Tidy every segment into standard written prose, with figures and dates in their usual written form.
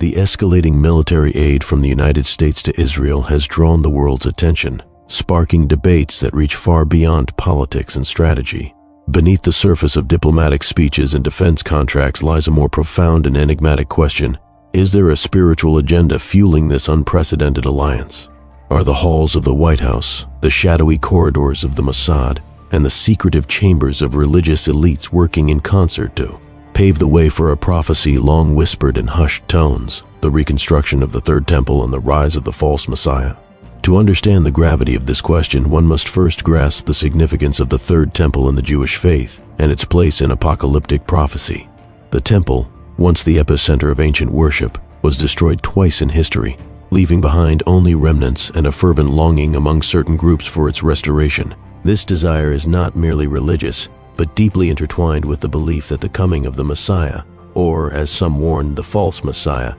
The escalating military aid from the United States to Israel has drawn the world's attention, sparking debates that reach far beyond politics and strategy. Beneath the surface of diplomatic speeches and defense contracts lies a more profound and enigmatic question. Is there a spiritual agenda fueling this unprecedented alliance? Are the halls of the White House, the shadowy corridors of the Mossad, and the secretive chambers of religious elites working in concert to pave the way for a prophecy long whispered in hushed tones, the reconstruction of the Third Temple and the rise of the false Messiah? To understand the gravity of this question, one must first grasp the significance of the Third Temple in the Jewish faith and its place in apocalyptic prophecy. The Temple, once the epicenter of ancient worship, was destroyed twice in history, leaving behind only remnants and a fervent longing among certain groups for its restoration. This desire is not merely religious, but deeply intertwined with the belief that the coming of the Messiah, or as some warn, the false Messiah,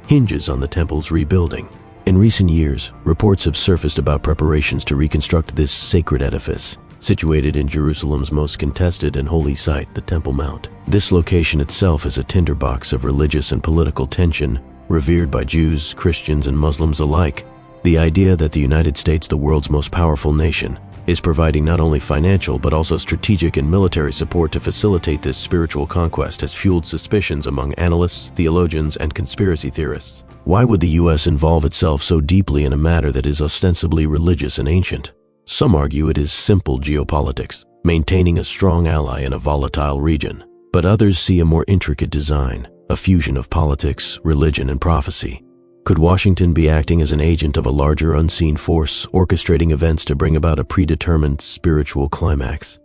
hinges on the temple's rebuilding. In recent years, reports have surfaced about preparations to reconstruct this sacred edifice, situated in Jerusalem's most contested and holy site, the Temple Mount. This location itself is a tinderbox of religious and political tension, revered by Jews, Christians, and Muslims alike. The idea that the United States, the world's most powerful nation, is providing not only financial but also strategic and military support to facilitate this spiritual conquest has fueled suspicions among analysts, theologians, and conspiracy theorists. Why would the U.S. involve itself so deeply in a matter that is ostensibly religious and ancient? Some argue it is simple geopolitics, maintaining a strong ally in a volatile region. But others see a more intricate design, a fusion of politics, religion, and prophecy. Could Washington be acting as an agent of a larger unseen force, orchestrating events to bring about a predetermined spiritual climax?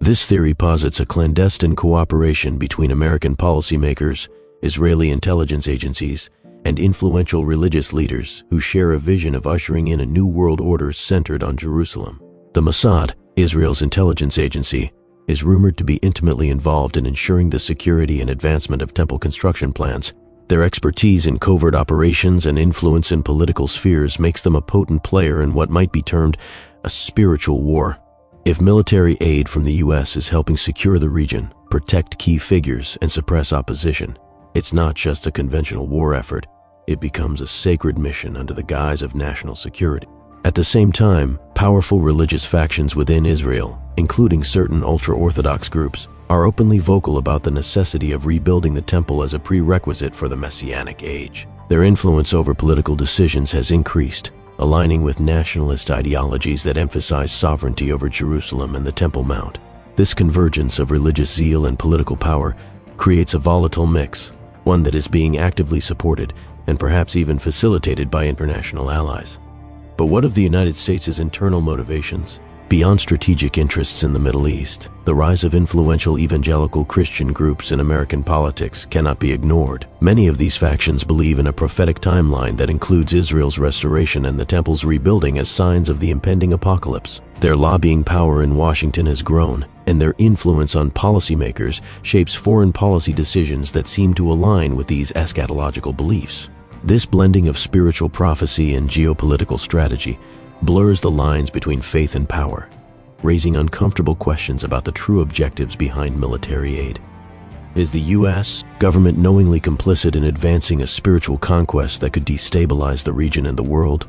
This theory posits a clandestine cooperation between American policymakers, Israeli intelligence agencies, and influential religious leaders who share a vision of ushering in a new world order centered on Jerusalem. The Mossad, Israel's intelligence agency, is rumored to be intimately involved in ensuring the security and advancement of temple construction plans. Their expertise in covert operations and influence in political spheres makes them a potent player in what might be termed a spiritual war. If military aid from the U.S. is helping secure the region, protect key figures, and suppress opposition, it's not just a conventional war effort. It becomes a sacred mission under the guise of national security. At the same time, powerful religious factions within Israel, including certain ultra-Orthodox groups, are openly vocal about the necessity of rebuilding the temple as a prerequisite for the Messianic age. Their influence over political decisions has increased, aligning with nationalist ideologies that emphasize sovereignty over Jerusalem and the Temple Mount. This convergence of religious zeal and political power creates a volatile mix, one that is being actively supported and perhaps even facilitated by international allies. But what of the United States' internal motivations? Beyond strategic interests in the Middle East, the rise of influential evangelical Christian groups in American politics cannot be ignored. Many of these factions believe in a prophetic timeline that includes Israel's restoration and the temple's rebuilding as signs of the impending apocalypse. Their lobbying power in Washington has grown, and their influence on policymakers shapes foreign policy decisions that seem to align with these eschatological beliefs. This blending of spiritual prophecy and geopolitical strategy blurs the lines between faith and power, raising uncomfortable questions about the true objectives behind military aid. Is the U.S. government knowingly complicit in advancing a spiritual conquest that could destabilize the region and the world?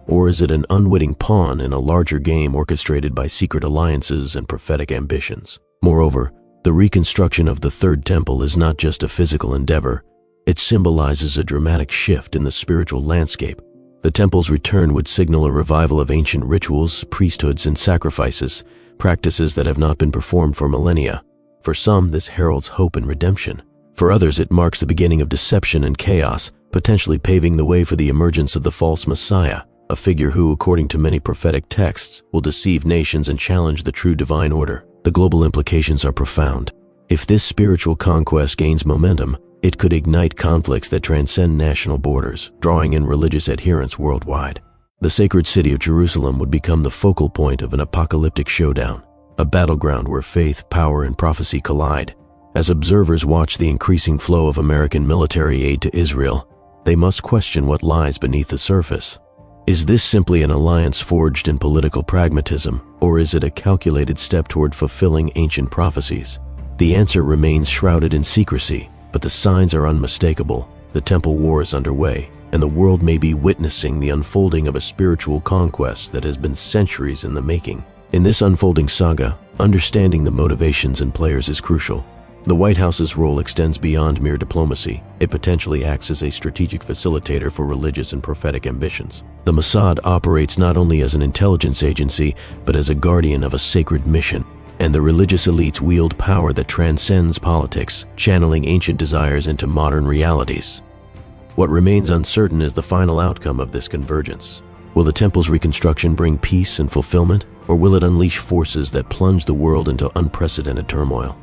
Or is it an unwitting pawn in a larger game orchestrated by secret alliances and prophetic ambitions? Moreover, the reconstruction of the Third Temple is not just a physical endeavor. It symbolizes a dramatic shift in the spiritual landscape. The temple's return would signal a revival of ancient rituals, priesthoods, and sacrifices, practices that have not been performed for millennia. For some, this heralds hope and redemption. For others, it marks the beginning of deception and chaos, potentially paving the way for the emergence of the false Messiah, a figure who, according to many prophetic texts, will deceive nations and challenge the true divine order. The global implications are profound. If this spiritual conquest gains momentum, it could ignite conflicts that transcend national borders, drawing in religious adherents worldwide. The sacred city of Jerusalem would become the focal point of an apocalyptic showdown, a battleground where faith, power, and prophecy collide. As observers watch the increasing flow of American military aid to Israel, they must question what lies beneath the surface. Is this simply an alliance forged in political pragmatism, or is it a calculated step toward fulfilling ancient prophecies? The answer remains shrouded in secrecy, but the signs are unmistakable. The Temple War is underway, and the world may be witnessing the unfolding of a spiritual conquest that has been centuries in the making. In this unfolding saga, understanding the motivations and players is crucial. The White House's role extends beyond mere diplomacy. It potentially acts as a strategic facilitator for religious and prophetic ambitions. The Mossad operates not only as an intelligence agency, but as a guardian of a sacred mission. And the religious elites wield power that transcends politics, channeling ancient desires into modern realities. What remains uncertain is the final outcome of this convergence. Will the temple's reconstruction bring peace and fulfillment, or will it unleash forces that plunge the world into unprecedented turmoil?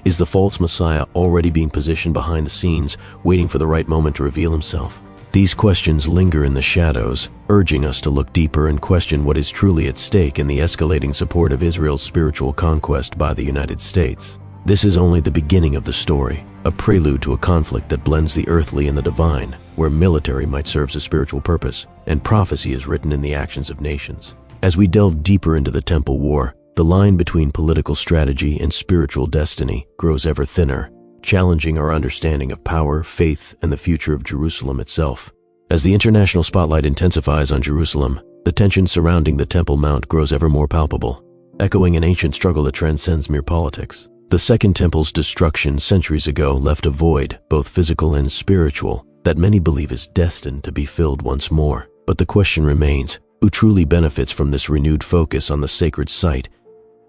Is the false Messiah already being positioned behind the scenes, waiting for the right moment to reveal himself? These questions linger in the shadows, urging us to look deeper and question what is truly at stake in the escalating support of Israel's spiritual conquest by the United States. This is only the beginning of the story, a prelude to a conflict that blends the earthly and the divine, where military might serve a spiritual purpose, and prophecy is written in the actions of nations. As we delve deeper into the Temple War, the line between political strategy and spiritual destiny grows ever thinner, challenging our understanding of power, faith, and the future of Jerusalem itself. As the international spotlight intensifies on Jerusalem, the tension surrounding the Temple Mount grows ever more palpable, echoing an ancient struggle that transcends mere politics. The Second Temple's destruction centuries ago left a void, both physical and spiritual, that many believe is destined to be filled once more. But the question remains, who truly benefits from this renewed focus on the sacred site?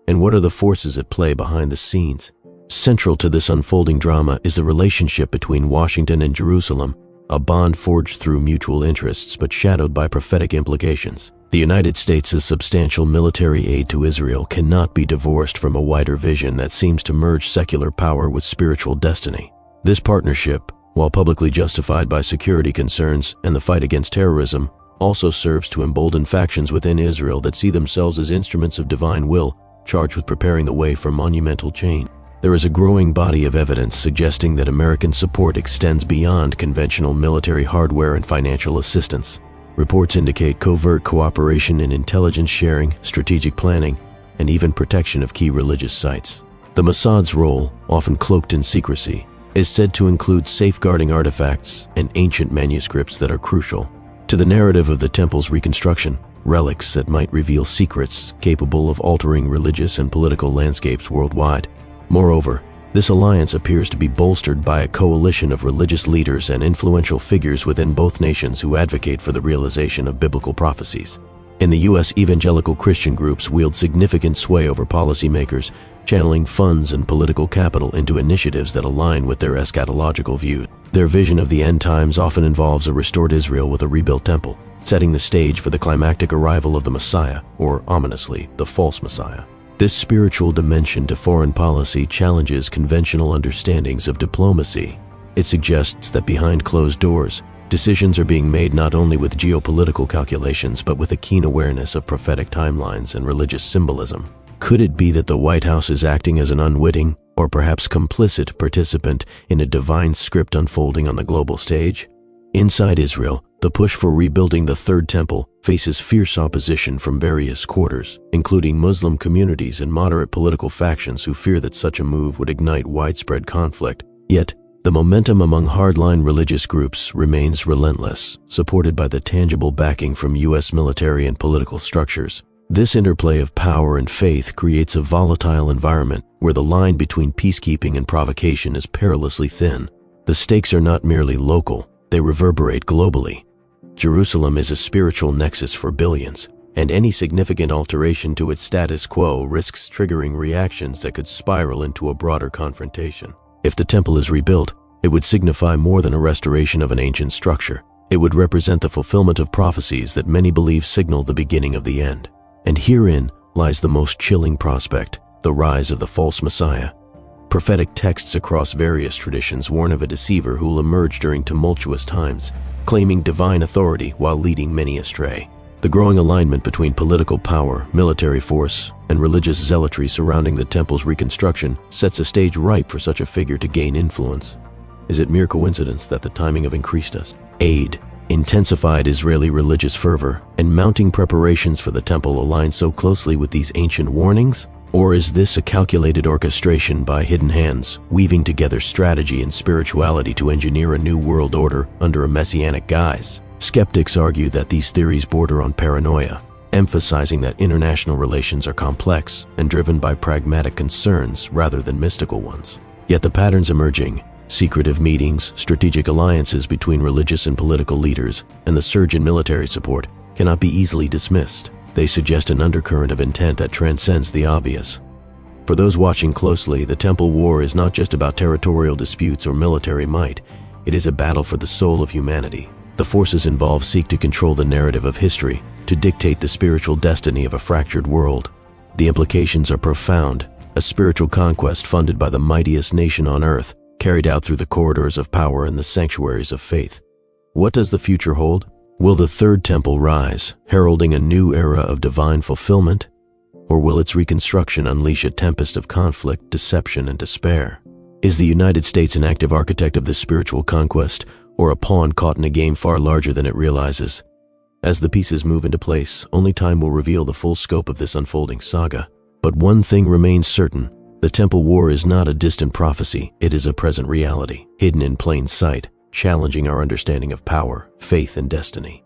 And what are the forces at play behind the scenes? Central to this unfolding drama is the relationship between Washington and Jerusalem, a bond forged through mutual interests but shadowed by prophetic implications. The United States' substantial military aid to Israel cannot be divorced from a wider vision that seems to merge secular power with spiritual destiny. This partnership, while publicly justified by security concerns and the fight against terrorism, also serves to embolden factions within Israel that see themselves as instruments of divine will, charged with preparing the way for monumental change. There is a growing body of evidence suggesting that American support extends beyond conventional military hardware and financial assistance. Reports indicate covert cooperation in intelligence sharing, strategic planning, and even protection of key religious sites. The Mossad's role, often cloaked in secrecy, is said to include safeguarding artifacts and ancient manuscripts that are crucial to the narrative of the temple's reconstruction, relics that might reveal secrets capable of altering religious and political landscapes worldwide. Moreover, this alliance appears to be bolstered by a coalition of religious leaders and influential figures within both nations who advocate for the realization of biblical prophecies. In the U.S., evangelical Christian groups wield significant sway over policymakers, channeling funds and political capital into initiatives that align with their eschatological views. Their vision of the end times often involves a restored Israel with a rebuilt temple, setting the stage for the climactic arrival of the Messiah, or ominously, the false Messiah. This spiritual dimension to foreign policy challenges conventional understandings of diplomacy. It suggests that behind closed doors, decisions are being made not only with geopolitical calculations but with a keen awareness of prophetic timelines and religious symbolism. Could it be that the White House is acting as an unwitting, or perhaps complicit participant in a divine script unfolding on the global stage? Inside Israel, the push for rebuilding the Third Temple faces fierce opposition from various quarters, including Muslim communities and moderate political factions who fear that such a move would ignite widespread conflict. Yet, the momentum among hardline religious groups remains relentless, supported by the tangible backing from U.S. military and political structures. This interplay of power and faith creates a volatile environment where the line between peacekeeping and provocation is perilously thin. The stakes are not merely local, they reverberate globally. Jerusalem is a spiritual nexus for billions, and any significant alteration to its status quo risks triggering reactions that could spiral into a broader confrontation. If the temple is rebuilt, it would signify more than a restoration of an ancient structure. It would represent the fulfillment of prophecies that many believe signal the beginning of the end. And herein lies the most chilling prospect, the rise of the false Messiah. Prophetic texts across various traditions warn of a deceiver who will emerge during tumultuous times, claiming divine authority while leading many astray. The growing alignment between political power, military force, and religious zealotry surrounding the temple's reconstruction sets a stage ripe for such a figure to gain influence. Is it mere coincidence that the timing of increased aid, intensified Israeli religious fervor, and mounting preparations for the temple align so closely with these ancient warnings? Or is this a calculated orchestration by hidden hands, weaving together strategy and spirituality to engineer a new world order under a messianic guise? Skeptics argue that these theories border on paranoia, emphasizing that international relations are complex and driven by pragmatic concerns rather than mystical ones. Yet the patterns emerging, secretive meetings, strategic alliances between religious and political leaders, and the surge in military support cannot be easily dismissed. They suggest an undercurrent of intent that transcends the obvious. For those watching closely, the Temple War is not just about territorial disputes or military might. It is a battle for the soul of humanity. The forces involved seek to control the narrative of history, to dictate the spiritual destiny of a fractured world. The implications are profound, a spiritual conquest funded by the mightiest nation on earth, carried out through the corridors of power and the sanctuaries of faith. What does the future hold? Will the third temple rise, heralding a new era of divine fulfillment? Or will its reconstruction unleash a tempest of conflict, deception, and despair? Is the United States an active architect of this spiritual conquest, or a pawn caught in a game far larger than it realizes? As the pieces move into place, only time will reveal the full scope of this unfolding saga. But one thing remains certain: the Temple War is not a distant prophecy, it is a present reality, hidden in plain sight, challenging our understanding of power, faith, and destiny.